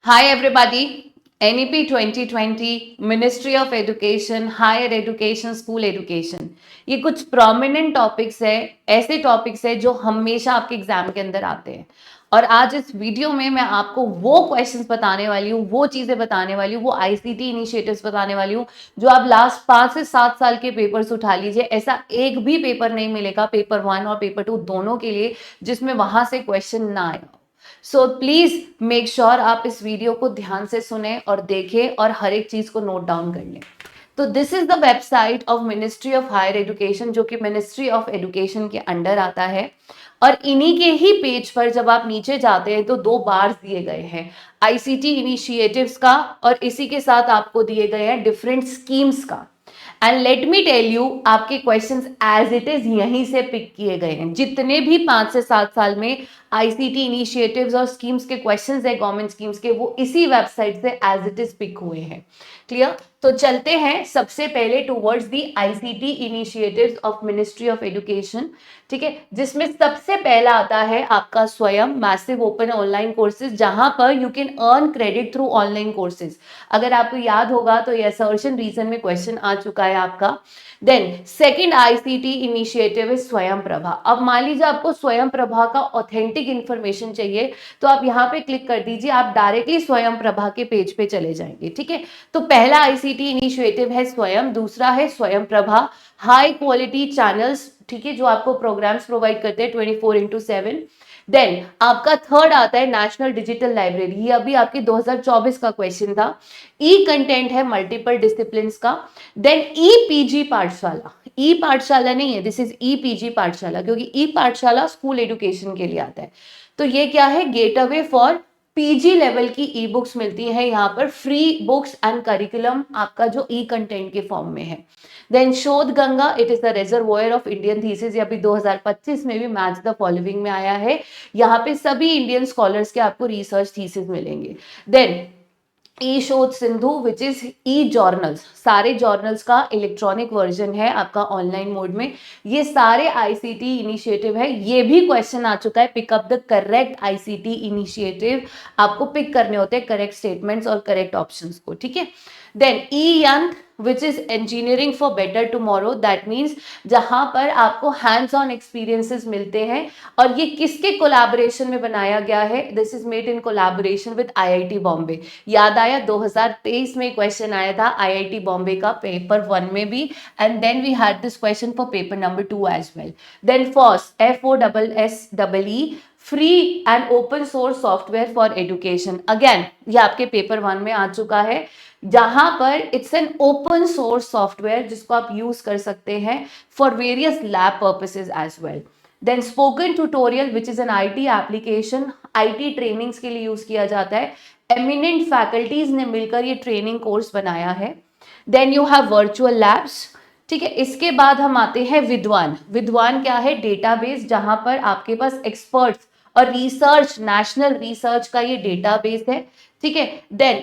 Hi everybody, NEP 2020, Ministry of Education, Higher Education, School Education. ये कुछ prominent topics है, ऐसे टॉपिक्स है जो हमेशा आपके एग्जाम के अंदर आते हैं। और आज इस वीडियो में मैं आपको वो क्वेश्चंस बताने वाली हूँ, वो चीजें बताने वाली हूँ, वो आईसीटी इनिशिएटिव्स बताने वाली हूँ जो आप लास्ट 5 से 7 साल के पेपर्स उठा लीजिए, ऐसा एक भी पेपर नहीं मिलेगा पेपर 1 और पेपर 2 दोनों के लिए जिसमें वहां से क्वेश्चन ना आए। सो प्लीज मेक श्योर आप इस वीडियो को ध्यान से सुने और देखें और हर एक चीज को नोट डाउन कर लें। तो this is the website of ministry of higher education, जो कि मिनिस्ट्री ऑफ एजुकेशन के अंडर आता है। और इन्हीं के ही पेज पर जब आप नीचे जाते हैं तो 2 बार्स दिए गए हैं आईसीटी इनिशिएटिव्स का, और इसी के साथ आपको दिए गए हैं डिफरेंट स्कीम्स का। And let me tell you, आपके क्वेश्चंस एज इट इज यहीं से पिक किए गए हैं। जितने भी 5 से 7 साल में आईसीटी इनिशिएटिव्स और स्कीम्स के क्वेश्चंस है गवर्नमेंट स्कीम्स के, वो इसी वेबसाइट से एज इट इज पिक हुए हैं। क्लियर? तो चलते हैं सबसे पहले towards the ICT initiatives of ministry of education. ठीक है, जिसमें सबसे पहला आता है आपका स्वयं मैसिव ओपन ऑनलाइन कोर्सेज, जहां पर you can earn credit through online courses. अगर आपको याद होगा तो ये असर्शन रीजन में क्वेश्चन आ चुका है आपका। देन सेकंड आईसीटी इनिशिएटिव है स्वयं प्रभा। अब मान लीजिए आपको स्वयं प्रभा का ऑथेंटिक इंफॉर्मेशन चाहिए तो आप यहाँ पे क्लिक कर दीजिए, आप डायरेक्टली स्वयं प्रभा के पेज पे चले जाएंगे। ठीक है, तो पहला आईसीटी इनिशिएटिव है स्वयं, दूसरा है स्वयं प्रभा हाई क्वालिटी चैनल्स। ठीक है, जो आपको प्रोग्राम्स प्रोवाइड करते हैं 24/7। देन आपका थर्ड आता है नेशनल डिजिटल लाइब्रेरी। ये अभी आपके 2024 का क्वेश्चन था। ई कंटेंट है मल्टीपल डिसिप्लिन का। देन ई पीजी पाठशाला, ई पाठशाला नहीं है, दिस इज ई पीजी पाठशाला, क्योंकि ई पाठशाला स्कूल एजुकेशन के लिए आता है। तो ये क्या है? गेटअवे फॉर पीजी लेवल की ई बुक्स मिलती है यहाँ पर, फ्री बुक्स एंड करिकुलम आपका जो ई कंटेंट के फॉर्म में है। देन शोध Ganga, it is the reservoir of Indian thesis. ये अभी 2025 में भी मैच द फॉलोइंग में आया है। यहाँ पे सभी इंडियन स्कॉलर्स के आपको रिसर्च थीसिस मिलेंगे। देन ई शोध Sindhu which is E journals, सारे जर्नल्स का इलेक्ट्रॉनिक वर्जन है आपका ऑनलाइन मोड में। ये सारे आईसीटी इनिशिएटिव है। ये भी क्वेश्चन आ चुका है, pick up the correct ICT initiative. आपको पिक करने होते हैं करेक्ट स्टेटमेंट्स और करेक्ट ऑप्शंस को। ठीक है, देन ई यंत्र which is engineering for better tomorrow, that means जहां पर आपको हैंड्स ऑन एक्सपीरियंसेस मिलते हैं। और ये किसके कोलैबोरेशन में बनाया गया है? This is made in collaboration with IIT Bombay. याद आया 2023 में क्वेश्चन आया था आईआईटी बॉम्बे का पेपर 1 में भी, and then we had this question for paper number 2 as well. Then first FOSSEE free and open source software for education. Again ये आपके पेपर 1 में आ चुका है, जहां पर it's an open source software जिसको आप यूज कर सकते हैं for various lab purposes as well. Then spoken tutorial which is an IT application, IT trainings के लिए यूज किया जाता है। एमिनेंट फैकल्टीज ने मिलकर ये ट्रेनिंग कोर्स बनाया है। Then you have virtual labs. ठीक है, इसके बाद हम आते हैं विद्वान। विद्वान क्या है? डेटाबेस, जहां पर आपके पास एक्सपर्ट्स और रिसर्च, नेशनल रिसर्च का ये डेटाबेस है। ठीक है, देन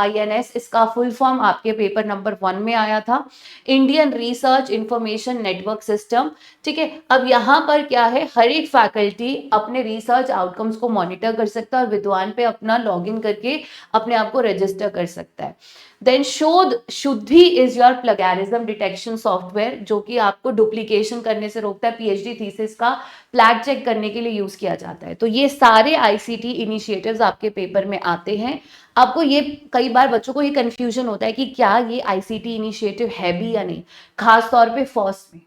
IRINS, इसका फुल फॉर्म आपके पेपर नंबर 1 में आया था, Indian research information network system. ठीक है, अब यहाँ पर क्या है? हर एक फैकल्टी अपने रिसर्च आउटकम्स को मॉनिटर कर सकता है और विद्वान पे अपना लॉगिन करके अपने आप को रजिस्टर कर सकता है। देन शोध शुद्धि इज योर प्लगैरिज्म डिटेक्शन सॉफ्टवेयर, जो कि आपको डुप्लीकेशन करने से रोकता है। पीएचडी थीसिस का फ्लैग चेक करने के लिए यूज किया जाता है। तो ये सारे आईसीटी इनिशिएटिव्स आपके पेपर में आते हैं। आपको ये कई बार बच्चों को ये कंफ्यूजन होता है कि क्या ये आईसीटी इनिशिएटिव है भी या नहीं, खास तौर पे फर्स्ट में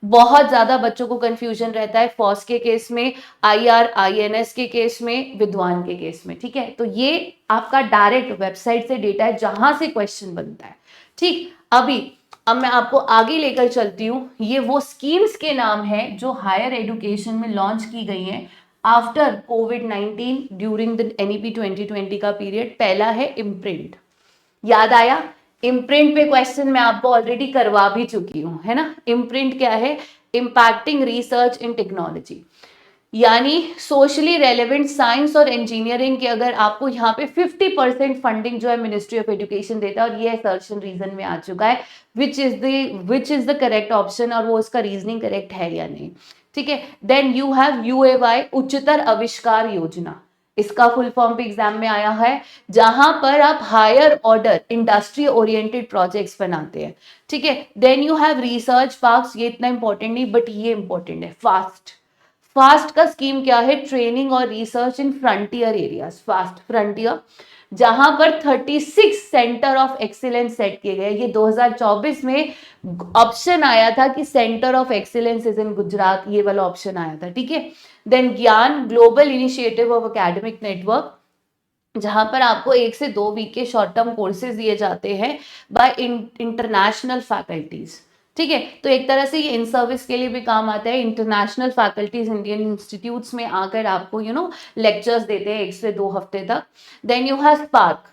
बहुत ज्यादा बच्चों को कंफ्यूजन रहता है, फॉस के केस में, IRINS के केस में, विद्वान के केस में। ठीक है, तो ये आपका डायरेक्ट वेबसाइट से डेटा है जहां से क्वेश्चन बनता है। ठीक, अब मैं आपको आगे लेकर चलती हूँ। ये वो स्कीम्स के नाम है जो हायर एजुकेशन में लॉन्च की गई हैं after covid during the NEP 2020 का पीरियड। पहला है इम्प्रिंट। याद आया? इम्प्रिंट पे क्वेश्चन मैं आपको ऑलरेडी करवा भी चुकी हूं, है ना। इम्प्रिंट क्या है? इम्पैक्टिंग रिसर्च इन टेक्नोलॉजी, यानी सोशली रेलेवेंट साइंस और इंजीनियरिंग के अगर आपको यहाँ पे 50% फंडिंग जो है मिनिस्ट्री ऑफ एजुकेशन देता है, और ये असर्शन रीजन में आ चुका है which is the correct option, और वो उसका रीजनिंग करेक्ट है या नहीं। ठीक है, देन यू हैव UAY उच्चतर आविष्कार योजना। इसका फुल फॉर्म भी एग्जाम में आया है, जहां पर आप higher order industry oriented projects बनाते हैं, ठीक है। Then you have research parks, ये इतना इंपॉर्टेंट नहीं बट ये इंपॉर्टेंट है। फास्ट, फास्ट का स्कीम क्या है, ट्रेनिंग और रिसर्च इन फ्रंटियर एरियाज, फास्ट फ्रंटियर, जहां पर 36 सेंटर ऑफ एक्सीलेंस सेट किए गए। ये 2024 में ऑप्शन आया था कि centre of excellence is in Gujarat, ये वाला ऑप्शन आया था, ठीक है। देन ज्ञान, global initiative of academic network, जहां पर आपको 1 से 2 वीक के शॉर्ट टर्म कोर्सेज दिए जाते हैं बाय इंटरनेशनल फैकल्टीज, ठीक है। तो एक तरह से ये इन सर्विस के लिए भी काम आता है। इंटरनेशनल फैकल्टीज इंडियन इंस्टीट्यूट्स में आकर आपको लेक्चर्स देते हैं 1 से 2 हफ्ते तक। Then you have SPARC,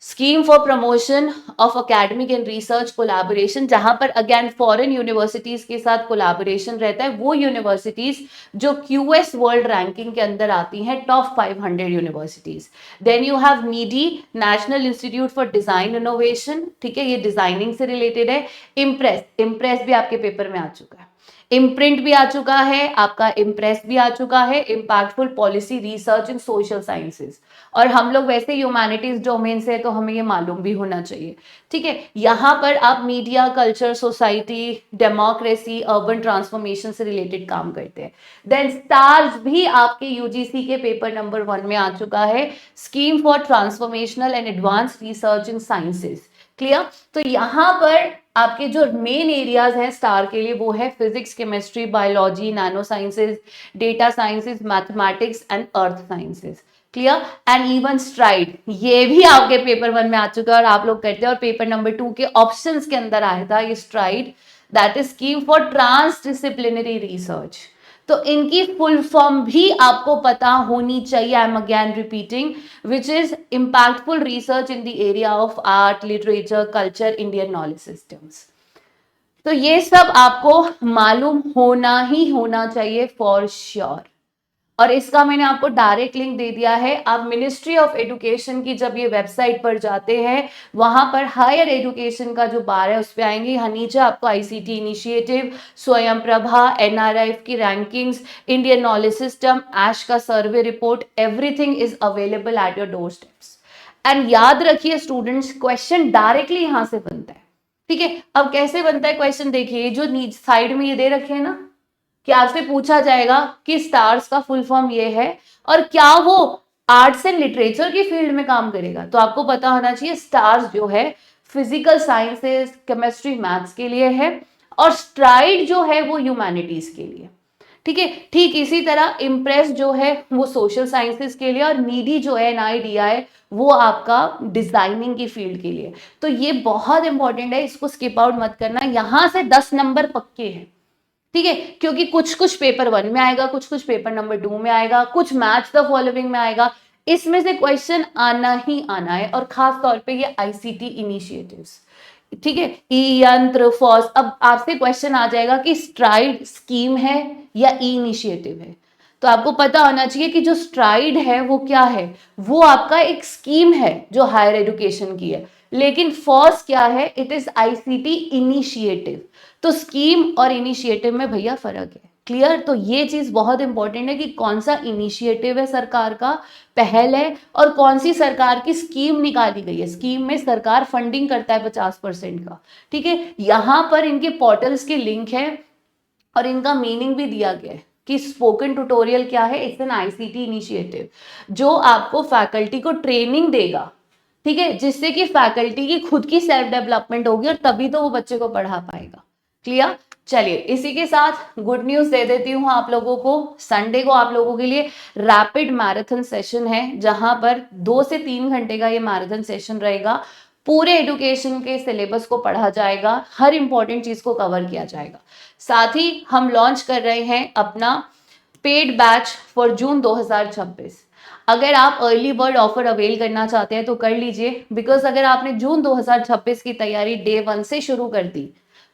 scheme for promotion of academic and research collaboration, जहां पर अगेन फॉरेन यूनिवर्सिटीज के साथ कोलैबोरेशन रहता है, वो यूनिवर्सिटीज जो क्यूएस वर्ल्ड रैंकिंग के अंदर आती हैं, top 500 universities. Then you have NIDI, national institute for design innovation, ठीक है, ये डिजाइनिंग से रिलेटेड है। इम्प्रेस, इम्प्रेस भी आपके पेपर में आ चुका है, इम्प्रिंट भी आ चुका है आपका, इम्प्रेस भी आ चुका है, इम्पैक्टफुल पॉलिसी रिसर्च इन सोशल साइंसेज। और हम लोग वैसे ह्यूमैनिटीज डोमेन से, तो हमें ये मालूम भी होना चाहिए, ठीक है। यहाँ पर आप media, culture, society, democracy, urban transformation से रिलेटेड काम करते हैं। देन स्टार्स भी आपके यूजीसी के पेपर नंबर 1 में आ चुका है, scheme for transformational and advance research in sciences, clear. तो यहाँ पर आपके जो मेन एरियाज हैं स्टार के लिए, वो है physics, chemistry, biology, nano sciences, data sciences, mathematics and earth sciences, clear. And even STRIDE, ये भी आपके पेपर 1 में आ चुका है और आप लोग करते हैं, और पेपर नंबर 2 के ऑप्शंस के अंदर आया था ये STRIDE, that is scheme for trans disciplinary research. तो इनकी फुल फॉर्म भी आपको पता होनी चाहिए, I am again repeating, which is impactful research in the area of art, literature, culture, Indian knowledge systems. तो ये सब आपको मालूम होना ही होना चाहिए फॉर श्योर। और इसका मैंने आपको डायरेक्ट लिंक दे दिया है। आप मिनिस्ट्री ऑफ एजुकेशन की जब ये वेबसाइट पर जाते हैं, वहां पर हायर एजुकेशन का जो बार है उस पर आएंगे, यहाँ नीचे आपको आईसीटी इनिशिएटिव, स्वयं प्रभा, एनआरएफ की रैंकिंग्स, इंडियन नॉलेज सिस्टम, ऐश का survey report, everything is available at your door steps. And याद रखिए स्टूडेंट्स, क्वेश्चन डायरेक्टली यहां से बनता है, ठीक है। अब कैसे बनता है क्वेश्चन, देखिए जो नीचे साइड में ये दे रखे हैं ना, कि आपसे पूछा जाएगा कि स्टार्स का फुल फॉर्म ये है और क्या वो आर्ट्स एंड लिटरेचर की फील्ड में काम करेगा। तो आपको पता होना चाहिए स्टार्स जो है फिजिकल साइंसेस, केमिस्ट्री, मैथ्स के लिए है, और स्ट्राइड जो है वो ह्यूमैनिटीज के लिए, ठीक है। ठीक इसी तरह इम्प्रेस जो है वो सोशल साइंसेस के लिए, और नीडी जो है NIDI वो आपका डिजाइनिंग की फील्ड के लिए। तो ये बहुत इंपॉर्टेंट है, इसको स्किप आउट मत करना। यहां से 10 नंबर पक्के हैं, ठीक है, क्योंकि कुछ कुछ पेपर 1 में आएगा, कुछ कुछ पेपर नंबर 2 में आएगा, कुछ मैच द फॉलोइंग में आएगा। इसमें से क्वेश्चन आना ही आना है, और खास तौर पे ये आईसीटी इनिशिएटिव्स, ठीक है, ई यंत्र, फॉस। अब आपसे क्वेश्चन आ जाएगा कि स्ट्राइड स्कीम है या ई इनिशिएटिव है। तो आपको पता होना चाहिए कि जो स्ट्राइड है वो क्या है, वो आपका एक स्कीम है जो हायर एजुकेशन की है, लेकिन फॉस क्या है, इट इज आईसीटी इनिशिएटिव। तो स्कीम और इनिशिएटिव में भैया फर्क है, क्लियर। तो ये चीज बहुत इंपॉर्टेंट है कि कौन सा इनिशिएटिव है सरकार का, पहल है, और कौन सी सरकार की स्कीम निकाली गई है। स्कीम में सरकार फंडिंग करता है 50% का, ठीक है। यहां पर इनके पोर्टल्स के लिंक है और इनका मीनिंग भी दिया गया है कि स्पोकन ट्यूटोरियल क्या है, इट्स एन आईसीटी इनिशिएटिव जो आपको फैकल्टी को ट्रेनिंग देगा, ठीक है, जिससे कि फैकल्टी की खुद की सेल्फ डेवलपमेंट होगी और तभी तो वो बच्चे को पढ़ा पाएगा, क्लियर। चलिए इसी के साथ गुड न्यूज दे देती हूँ आप लोगों को। संडे को आप लोगों के लिए रैपिड मैराथन सेशन है, जहां पर 2 से 3 घंटे का ये मैराथन सेशन रहेगा। पूरे एजुकेशन के सिलेबस को पढ़ा जाएगा, हर इंपॉर्टेंट चीज को कवर किया जाएगा। साथ ही हम लॉन्च कर रहे हैं अपना पेड बैच फॉर जून 2026। अगर आप अर्ली बर्ड ऑफर अवेल करना चाहते हैं तो कर लीजिए, बिकॉज अगर आपने जून 2026 की तैयारी डे 1 से शुरू कर दी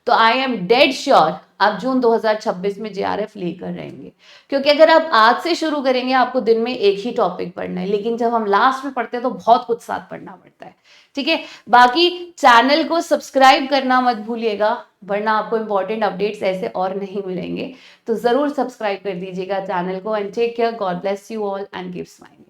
तो आई एम डेड श्योर आप जून 2026 में JRF लेकर रहेंगे। क्योंकि अगर आप आज से शुरू करेंगे आपको दिन में एक ही टॉपिक पढ़ना है, लेकिन जब हम लास्ट में पढ़ते हैं तो बहुत कुछ साथ पढ़ना पड़ता है, ठीक है। बाकी चैनल को सब्सक्राइब करना मत भूलिएगा, वरना आपको इंपॉर्टेंट अपडेट्स ऐसे और नहीं मिलेंगे। तो जरूर सब्सक्राइब कर दीजिएगा चैनल को। And take care, god bless you all and keep smiling.